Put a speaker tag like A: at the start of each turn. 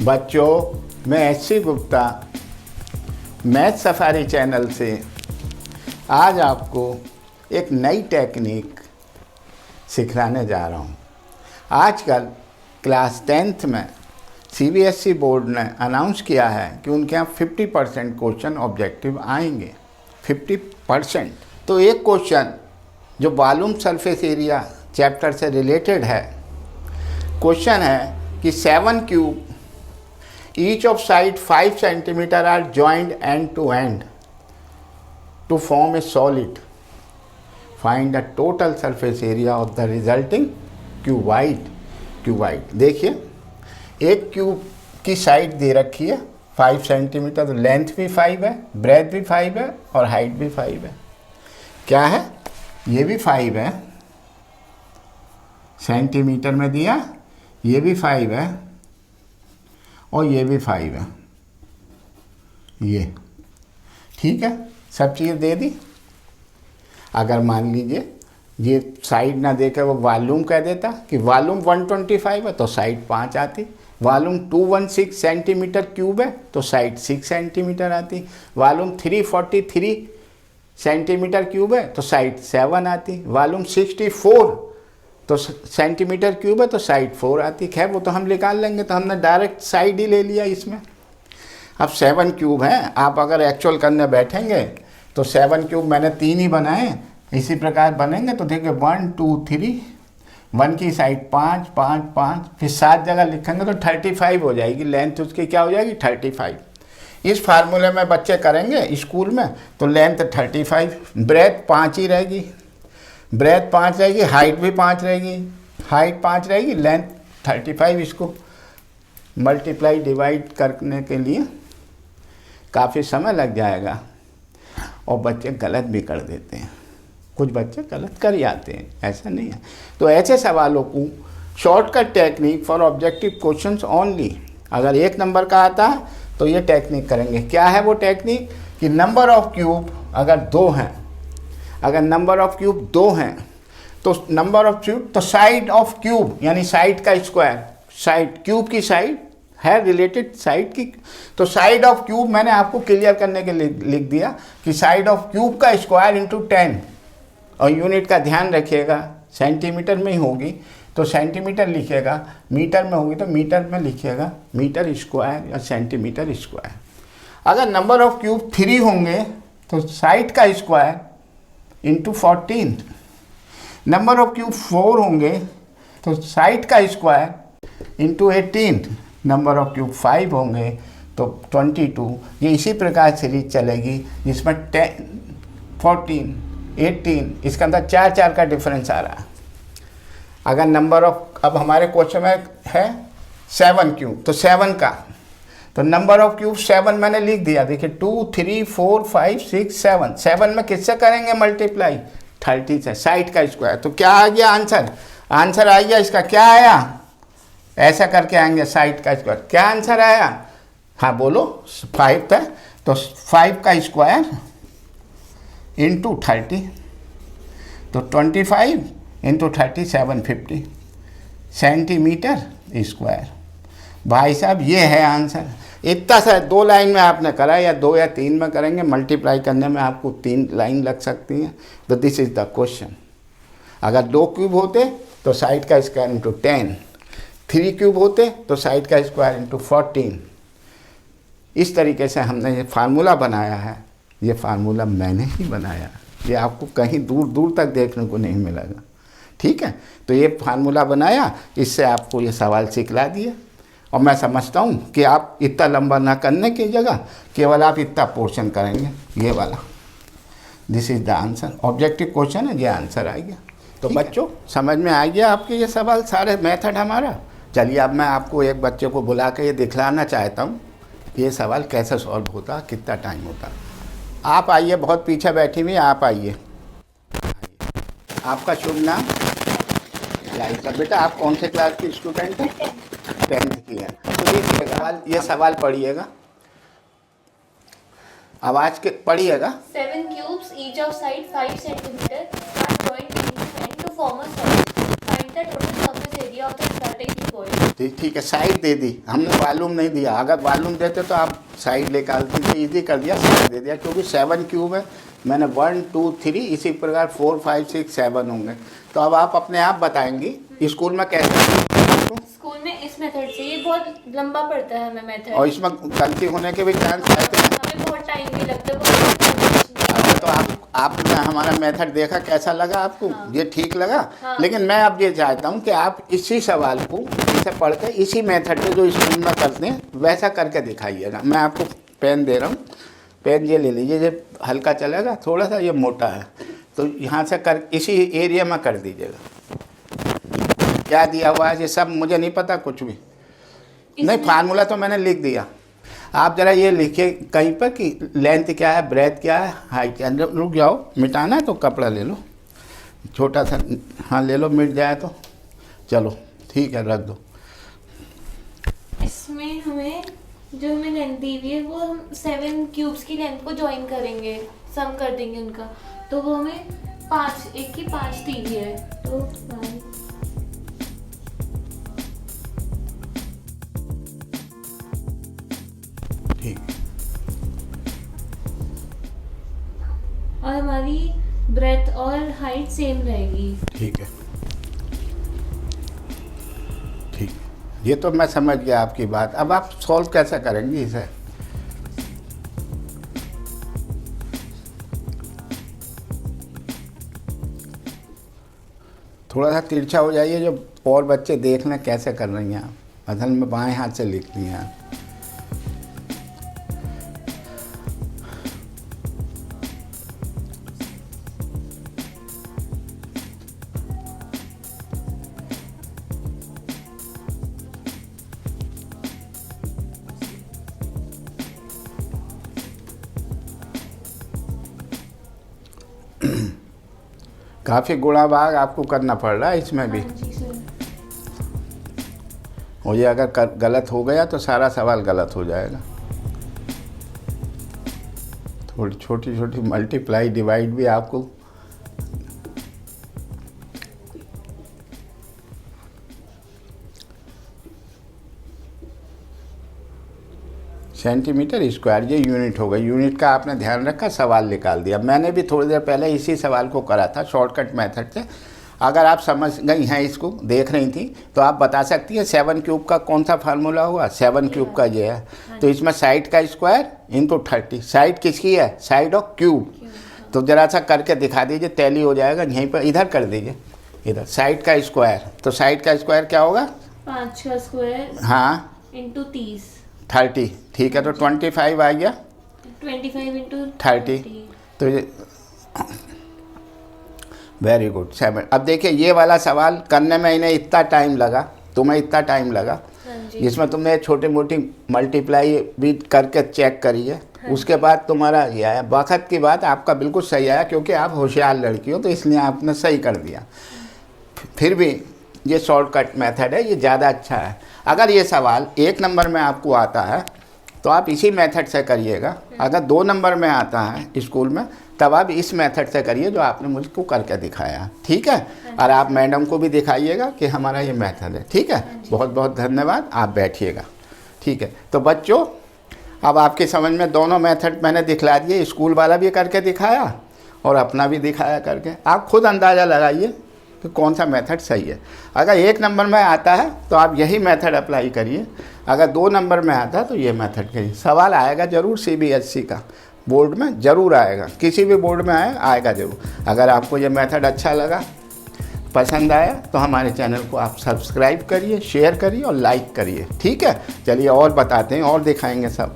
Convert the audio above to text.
A: बच्चों, मैं एच.सी. Gupta math safari channel से आज आपको एक नई टेक्निक सिखाने जा रहा हूँ। आजकल क्लास 10th में CBSE बोर्ड ने अनाउंस किया है कि उनके यहाँ 50% क्वेश्चन ऑब्जेक्टिव आएंगे। 50%। तो एक क्वेश्चन जो वॉल्यूम सरफेस एरिया चैप्टर से रिलेटेड है, क्वेश्चन है कि 7 cube each of side 5 centimeter are joined end to end to form a solid. Find the total surface area of the resulting cuboid. देखिए, एक क्यूब की side दे रखी है 5 centimetre, तो लेंथ भी 5 है, ब्रेथ भी 5 है और हाइट भी 5 है। क्या है? ये भी 5 है, सेंटीमीटर में दिया, ये भी 5 है और ये भी 5 है। ये ठीक है, सब चीज़ दे दी। अगर मान लीजिए ये साइड ना देकर वो वॉल्यूम कह देता कि वॉल्यूम 125 है तो साइड 5 आती, वॉल्यूम 216 सेंटीमीटर क्यूब है तो साइड 6 सेंटीमीटर आती, वॉल्यूम 343 सेंटीमीटर क्यूब है तो साइड 7 आती, वॉल्यूम 64 तो सेंटीमीटर क्यूब है तो साइड 4 आती। खैर वो तो हम निकाल लेंगे, तो हमने डायरेक्ट साइड ही ले लिया इसमें। अब 7 क्यूब है, आप अगर एक्चुअल करने बैठेंगे तो 7 क्यूब मैंने 3 ही बनाए, इसी प्रकार बनेंगे। तो देखिए 1 2 3, 1 की साइड 5 5 5, फिर 7 जगह लिखेंगे तो 35 हो जाएगी। लेंथ उसकी क्या हो जाएगी? 35। इस फार्मूले में बच्चे करेंगे स्कूल में तो लेंथ 35, ब्रेथ 5 ही रहेगी, ब्रेथ 5 रहेगी, हाइट भी 5 रहेगी, हाइट 5 रहेगी, लेंथ 35। इसको मल्टीप्लाई डिवाइड करने के लिए काफ़ी समय लग जाएगा और बच्चे गलत भी कर देते हैं। कुछ बच्चे गलत कर ही आते हैं, ऐसा नहीं है। तो ऐसे सवालों को shortcut technique for objective questions only, अगर 1 नंबर का आता है तो ये टेक्निक करेंगे। क्या है वो टेक्निक? कि नंबर ऑफ क्यूब अगर 2 हैं, अगर नंबर ऑफ क्यूब 2 हैं तो नंबर ऑफ क्यूब तो साइड ऑफ क्यूब यानी साइड का स्क्वायर, साइड क्यूब की साइड है रिलेटेड साइड की, तो साइड ऑफ क्यूब मैंने आपको क्लियर करने के लिए लिख दिया कि साइड ऑफ क्यूब का स्क्वायर इंटू 10, और यूनिट का ध्यान रखिएगा सेंटीमीटर में ही होगी तो सेंटीमीटर लिखिएगा, मीटर में होगी तो मीटर में लिखिएगा, मीटर स्क्वायर या सेंटीमीटर स्क्वायर। अगर नंबर ऑफ क्यूब 3 होंगे तो साइड का square into 14, number of cube 4 होंगे तो साइड का square into 18, number of cube 5 होंगे तो 22। ये इसी प्रकार सीरीज चलेगी जिसमें 10 14 18, इसके अंदर 4 का डिफरेंस आ रहा है। अगर नंबर ऑफ, अब हमारे क्वेश्चन में है 7 क्यूब, तो 7 का तो नंबर ऑफ क्यूब 7 मैंने लिख दिया। देखिए 2 3 4 5 6 7, 7 में किससे करेंगे मल्टीप्लाई? 30 से, साइड का स्क्वायर। तो क्या आ गया आंसर? आंसर आ गया इसका, क्या आया? ऐसा करके आएंगे साइड का स्क्वायर। क्या आंसर आया? हाँ बोलो, 5 था तो 5 का स्क्वायर इंटू 30, तो 25 इंटू 30 750 सेंटीमीटर स्क्वायर। भाई साहब ये है आंसर। इतना सा 2 लाइन में आपने करा या 2 या 3 में करेंगे, मल्टीप्लाई करने में आपको 3 लाइन लग सकती हैं। तो दिस इज़ द क्वेश्चन। अगर 2 क्यूब होते तो साइड का स्क्वायर इंटू 10, 3 क्यूब होते तो साइड का स्क्वायर इंटू 14। इस तरीके से हमने ये फार्मूला बनाया है। ये फार्मूला मैंने ही बनाया, ये आपको कहीं दूर दूर तक देखने को नहीं मिलेगा। ठीक है, तो ये फार्मूला बनाया, इससे आपको ये सवाल सिखला दिया। और मैं समझता हूँ कि आप इतना लंबा ना करने की जगह केवल आप इतना पोर्शन करेंगे, ये वाला। This is the answer. Objective question है, ये आंसर आ गया। तो बच्चों समझ में आ गया आपके ये सवाल सारे मेथड हमारा। चलिए अब मैं आपको एक बच्चे को बुला के ये दिखलाना चाहता हूँ कि ये सवाल कैसे सॉल्व होता, कितना टाइम होता। आप आइए, बहुत पीछे बैठी हुई, आप आइए। आपका शुभ नाम? बेटा आप कौन से क्लास की स्टूडेंट हैं? 10th की है। तो ये सवाल पढ़िएगा, आवाज के पढ़िएगा।
B: 7 cubes each of side 5 centimeter are joined into end to form a solid. Find the total surface area of the resulting cutting की पॉइंट।
A: ठीक है, साइड दे दी हमने, वॉल्यूम नहीं दिया। अगर वॉल्यूम देते तो आप साइड निकालती थे, इजी कर दिया, साइड दे दिया। क्योंकि 7 क्यूब है, मैंने 1 2 3 इसी प्रकार 4 5 6 7 होंगे। तो अब आप अपने आप बताएंगी स्कूल में कैसे।
B: स्कूल में इस मेथड से ये बहुत लंबा पड़ता है हमें मेथड,
A: और इसमें गलती होने के भी चांस रहते हैं।
B: हमें बहुत टाइम भी लगता है, बहुत
A: तो आपने हमारा मेथड देखा, कैसा लगा आपको?
B: हाँ।
A: ये ठीक लगा?
B: हाँ।
A: लेकिन मैं अब ये चाहता हूँ कि आप इसी सवाल को इसे पढ़ के इसी मेथड से जो स्कूल में करते हैं वैसा करके दिखाइएगा। मैं आपको पेन दे रहा हूँ, पेन ये ले लीजिए, ये हल्का चलेगा, थोड़ा सा ये मोटा है, तो यहाँ से कर इसी एरिया में कर दीजिएगा। क्या दिया हुआ है ये सब मुझे नहीं पता कुछ भी नहीं, फार्मूला तो मैंने लिख दिया। आप ज़रा ये लिखिए कहीं पर कि लेंथ क्या है, ब्रेथ क्या है, हाइट क्या है। रुक जाओ, मिटाना है तो कपड़ा ले लो छोटा सा, हाँ ले लो, मिट जाए तो चलो ठीक है, रख दो।
B: इसमें हमें जो हमें लेंथ दी हुई है वो हम 7 क्यूब्स की लेंथ को ज्वाइन करेंगे, सम कर देंगे उनका, तो वो हमें 5 एक की 5 दी हुई है, तो 5
A: ठीक,
B: और हमारी ब्रेथ और हाइट सेम रहेगी।
A: ठीक है, ठीक, ये तो मैं समझ गया आपकी बात। अब आप सॉल्व कैसे करेंगी इसे? थोड़ा सा तिरछा हो जाइए जो और बच्चे देख लें कैसे कर रही हैं आप। असल में बाएं हाथ से लिख रही हैं आप। काफ़ी गुणा भाग आपको करना पड़ रहा है इसमें भी।
B: हाँ जी सर।
A: और ये अगर गलत हो गया तो सारा सवाल गलत हो जाएगा। थोड़ी छोटी छोटी मल्टीप्लाई डिवाइड भी आपको सेंटीमीटर स्क्वायर, ये यूनिट हो गई। यूनिट का आपने ध्यान रखा, सवाल निकाल दिया। मैंने भी थोड़ी देर पहले इसी सवाल को करा था शॉर्टकट मेथड से। अगर आप समझ गई हैं, इसको देख रही थी, तो आप बता सकती हैं 7 क्यूब का कौन सा फार्मूला हुआ। 7 क्यूब का ये है, तो इसमें साइड का स्क्वायर इंटू 30। साइड किसकी है? Side of cube. तो ज़रा सा करके दिखा दीजिए, टैली हो जाएगा। यहीं पर इधर कर दीजिए, इधर साइड का स्क्वायर। तो साइड का स्क्वायर क्या होगा?
B: 5 का स्क्वायर
A: हाँ
B: इंटू 30,
A: 30। ठीक है, तो 25 आ गया,
B: 25 इंटू
A: 30। तो ये वेरी गुड 7। अब देखिए ये वाला सवाल करने में इन्हें इतना टाइम लगा, तुम्हें इतना टाइम लगा, जिसमें तुमने छोटी मोटी मल्टीप्लाई भी करके चेक करी है। उसके बाद तुम्हारा ये आया। वक्त की बात आपका बिल्कुल सही आया, क्योंकि आप होशियार लड़की हो, तो इसलिए आपने सही कर दिया। फिर भी ये शॉर्टकट मेथड है, ये ज़्यादा अच्छा है। अगर ये सवाल 1 नंबर में आपको आता है तो आप इसी मेथड से करिएगा। अगर 2 नंबर में आता है स्कूल में, तब आप इस मेथड से करिए जो आपने मुझको करके दिखाया। ठीक है, और आप मैडम को भी दिखाइएगा कि हमारा ये मेथड है। ठीक है, बहुत बहुत धन्यवाद। आप बैठिएगा। ठीक है, तो बच्चों अब आपके समझ में दोनों मेथड मैंने दिखला दिए। स्कूल वाला भी करके दिखाया और अपना भी दिखाया करके। आप खुद अंदाज़ा लगाइए कि कौन सा मेथड सही है। अगर 1 नंबर में आता है तो आप यही मेथड अप्लाई करिए। अगर 2 नंबर में आता है तो ये मेथड करिए। सवाल आएगा ज़रूर, CBSE का बोर्ड में ज़रूर आएगा, किसी भी बोर्ड में आएगा ज़रूर। अगर आपको ये मेथड अच्छा लगा, पसंद आया, तो हमारे चैनल को आप सब्सक्राइब करिए, शेयर करिए और लाइक करिए। ठीक है, चलिए और बताते हैं और दिखाएंगे सब।